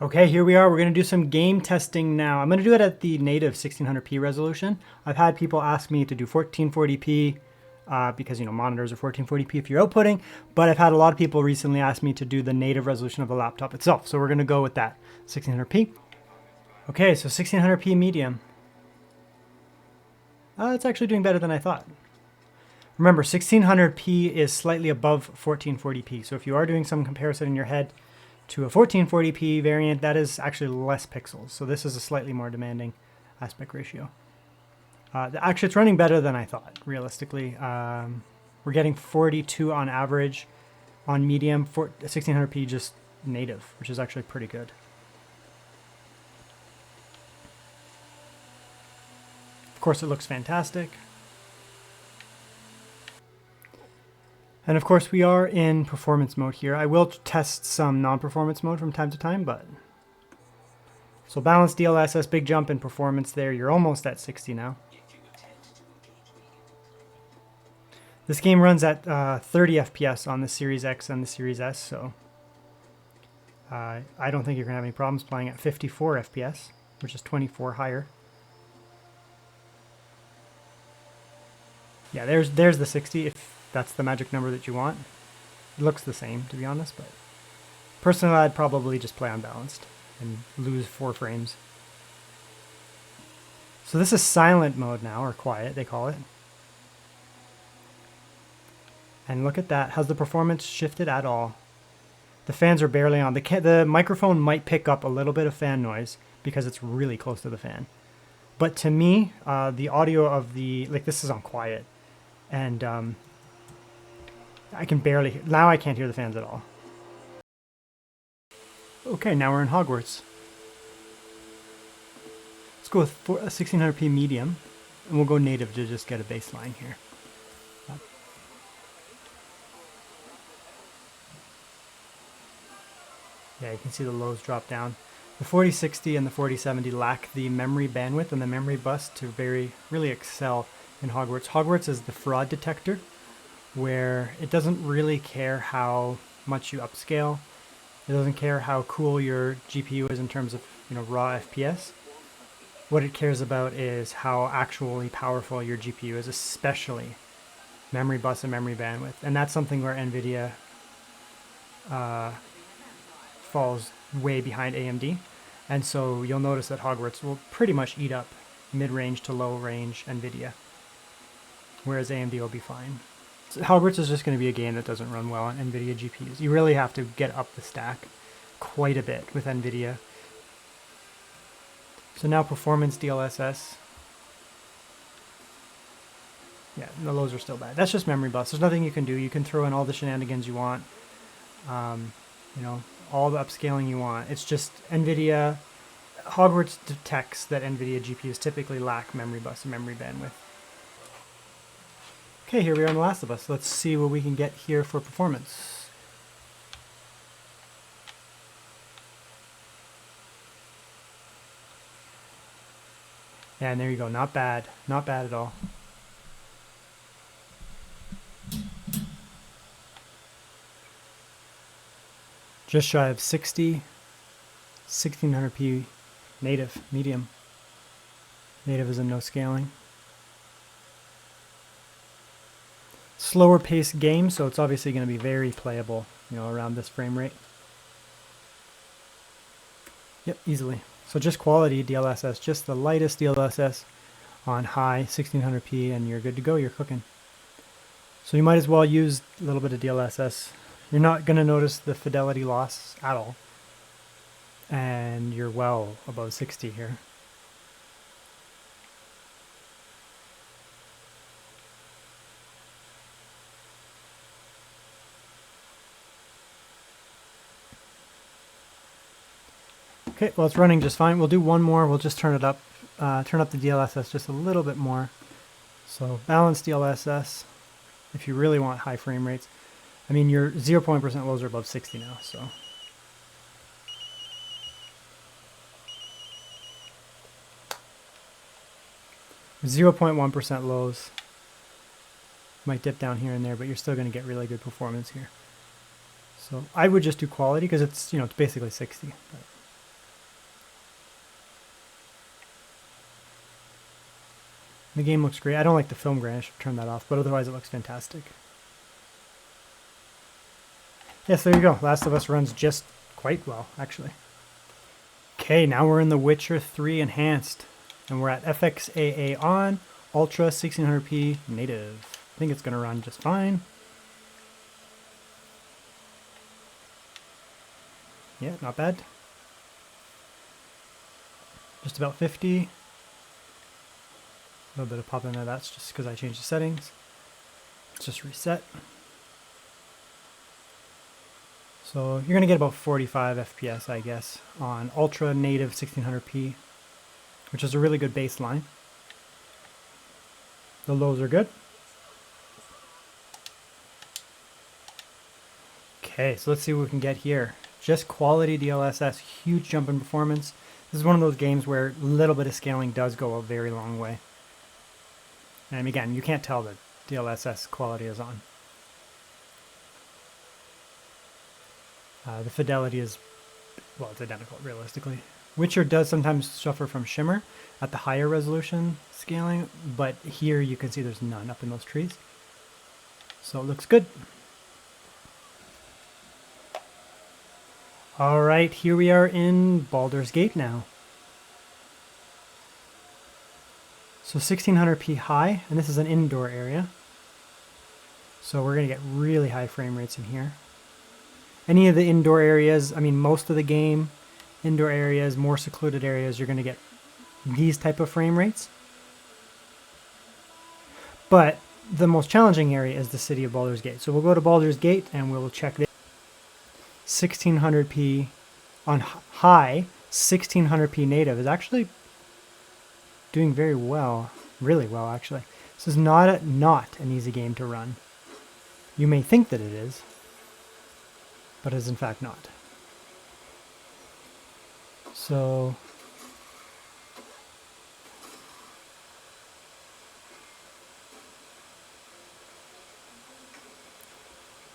Okay, here we are. We're going to do some game testing now. I'm going to do it at the native 1600p resolution. I've had people ask me to do 1440p because, monitors are 1440p if you're outputting, but I've had a lot of people recently ask me to do the native resolution of the laptop itself. So we're going to go with that, 1600p. Okay, so 1600p medium. It's actually doing better than I thought. Remember, 1600p is slightly above 1440p. So if you are doing some comparison in your head, to a 1440p variant, that is actually less pixels. So this is a slightly more demanding aspect ratio. Actually, it's running better than I thought, realistically. We're getting 42 on average on medium, 1600p just native, which is actually pretty good. Of course, it looks fantastic. And of course, we are in performance mode here. I will test some non-performance mode from time to time, but... So balanced DLSS, big jump in performance there. You're almost at 60 now. This game runs at 30 FPS on the Series X and the Series S, so... I don't think you're going to have any problems playing at 54 FPS, which is 24 higher. Yeah, there's the 60, if that's the magic number that you want. It looks the same, to be honest, but personally I'd probably just play unbalanced and lose 4 frames. So this is silent mode now, or quiet, they call it. And look at that. Has the performance shifted at all? The fans are barely on. The microphone might pick up a little bit of fan noise because it's really close to the fan. But to me, the audio of this is on quiet. And I can barely, now I can't hear the fans at all. Okay, now we're in Hogwarts. Let's go with a 1600p medium, and we'll go native to just get a baseline here. Yeah, you can see the lows drop down. The 4060 and the 4070 lack the memory bandwidth and the memory bus to really excel in Hogwarts. Hogwarts is the fraud detector, where it doesn't really care how much you upscale. It doesn't care how cool your GPU is in terms of raw FPS. What it cares about is how actually powerful your GPU is, especially memory bus and memory bandwidth. And that's something where NVIDIA falls way behind AMD. And so you'll notice that Hogwarts will pretty much eat up mid-range to low-range NVIDIA, whereas AMD will be fine. So Hogwarts is just going to be a game that doesn't run well on NVIDIA GPUs. You really have to get up the stack quite a bit with NVIDIA. So now performance DLSS. Yeah, the lows are still bad. That's just memory bus. There's nothing you can do. You can throw in all the shenanigans you want. All the upscaling you want. It's just NVIDIA. Hogwarts detects that NVIDIA GPUs typically lack memory bus and memory bandwidth. Okay, here we are in The Last of Us. Let's see what we can get here for performance. Yeah, and there you go. Not bad. Not bad at all. Just shy of 60, 1600p native, medium. Native is a no scaling. Slower paced game, so it's obviously going to be very playable, around this frame rate. Yep, easily. So just quality DLSS, just the lightest DLSS on high 1600p, and you're good to go, you're cooking. So you might as well use a little bit of DLSS. You're not going to notice the fidelity loss at all. And you're well above 60 here. Okay, well, it's running just fine. We'll do one more. We'll just turn it up, turn up the DLSS just a little bit more. So balanced DLSS, if you really want high frame rates. I mean, your 0% lows are above 60 now, so. Zero 0.1% lows. Might dip down here and there, but you're still going to get really good performance here. So I would just do quality because it's, it's basically 60. But The game looks great. I don't like the film grain. I should turn that off, but otherwise it looks fantastic. Yes, there you go. Last of Us runs just quite well, actually. Okay, now we're in The Witcher 3 Enhanced, and we're at FXAA on, Ultra 1600p native. I think it's going to run just fine. Yeah, not bad. Just about 50. A little bit of pop in there, that's just because I changed the settings. Let's just reset. So you're going to get about 45 FPS, I guess, on Ultra native 1600p, which is a really good baseline. The lows are good. Okay, so let's see what we can get here. Just quality DLSS, huge jump in performance. This is one of those games where a little bit of scaling does go a very long way. And again, you can't tell that DLSS quality is on. The fidelity is, well, it's identical, realistically. Witcher does sometimes suffer from shimmer at the higher resolution scaling, but here you can see there's none up in those trees. So it looks good. All right, here we are in Baldur's Gate now. So 1600p high, and this is an indoor area. So we're going to get really high frame rates in here. Any of the indoor areas, I mean most of the game, indoor areas, more secluded areas, you're going to get these type of frame rates. But the most challenging area is the city of Baldur's Gate. So we'll go to Baldur's Gate and we'll check this. 1600p on high, 1600p native is actually doing very well, really well actually. This is not an easy game to run. You may think that it is, but it is in fact not. So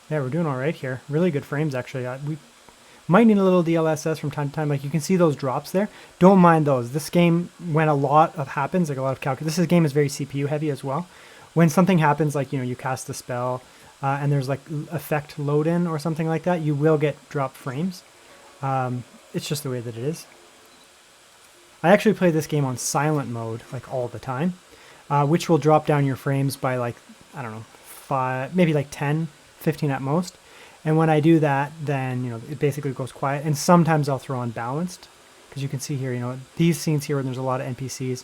yeah, we're doing all right here. Really good frames, actually. We might need a little DLSS from time to time. Like you can see those drops there. Don't mind those. This game, when a lot of happens, like a lot of this game is very CPU heavy as well. When something happens, like, you know, you cast a spell and there's like effect load in or something like that, you will get dropped frames. It's just the way that it is. I actually play this game on silent mode, like all the time, which will drop down your frames by like, I don't know, 5, maybe like 10, 15 at most. And when I do that, then, you know, it basically goes quiet. And sometimes I'll throw on balanced, because you can see here, you know, these scenes here when there's a lot of NPCs,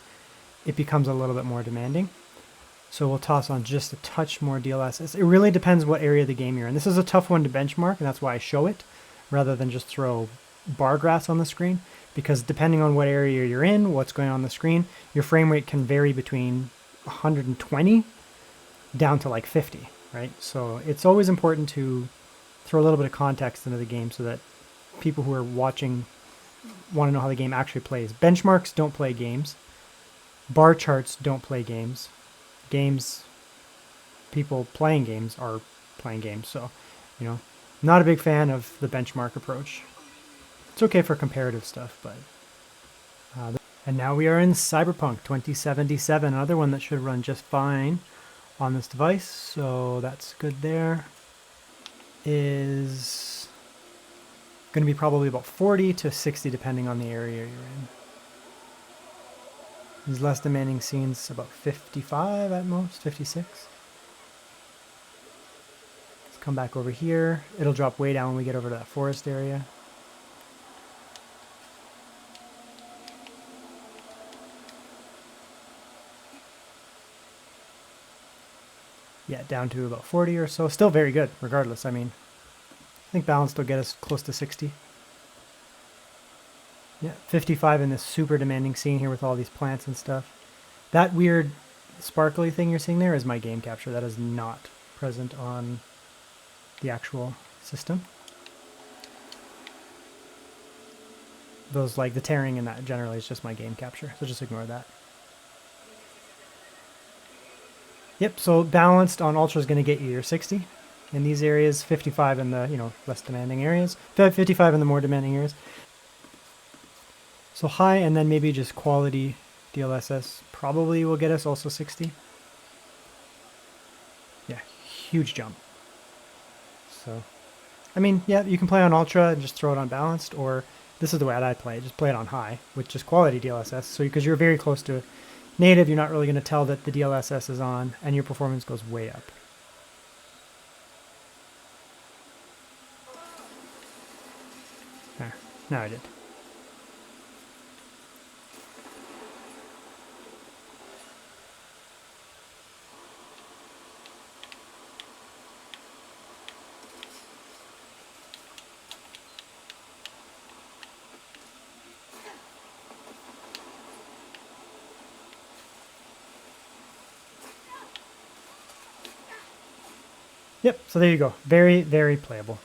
it becomes a little bit more demanding. So we'll toss on just a touch more DLSS. It really depends what area of the game you're in. This is a tough one to benchmark, and that's why I show it rather than just throw bar graphs on the screen, because depending on what area you're in, what's going on the screen, your frame rate can vary between 120 down to like 50, right? So it's always important to throw a little bit of context into the game so that people who are watching want to know how the game actually plays. Benchmarks don't play games. Bar charts don't play games. People playing games are playing games. So, you know, not a big fan of the benchmark approach. It's okay for comparative stuff, but... and now we are in Cyberpunk 2077, another one that should run just fine on this device. So that's good there. Is going to be probably about 40 to 60 depending on the area you're in. These less demanding scenes about 55 at most, 56. Let's come back over here. It'll drop way down when we get over to that forest area. Yeah, down to about 40 or so. Still very good, regardless. I mean, I think balanced will get us close to 60. Yeah, 55 in this super demanding scene here with all these plants and stuff. That weird sparkly thing you're seeing there is my game capture. That is not present on the actual system. Those, like the tearing and that generally is just my game capture, so just ignore that. Yep, so balanced on Ultra is going to get you your 60 in these areas, 55 in the, you know, less demanding areas, 55 in the more demanding areas. So high and then maybe just quality DLSS probably will get us also 60. Yeah, huge jump. So, I mean, yeah, you can play on ultra and just throw it on balanced, or this is the way I play. Just play it on high with just quality DLSS. So because you're very close to native, you're not really going to tell that the DLSS is on, and your performance goes way up. There, now I did. Yep, so there you go. Very, very playable.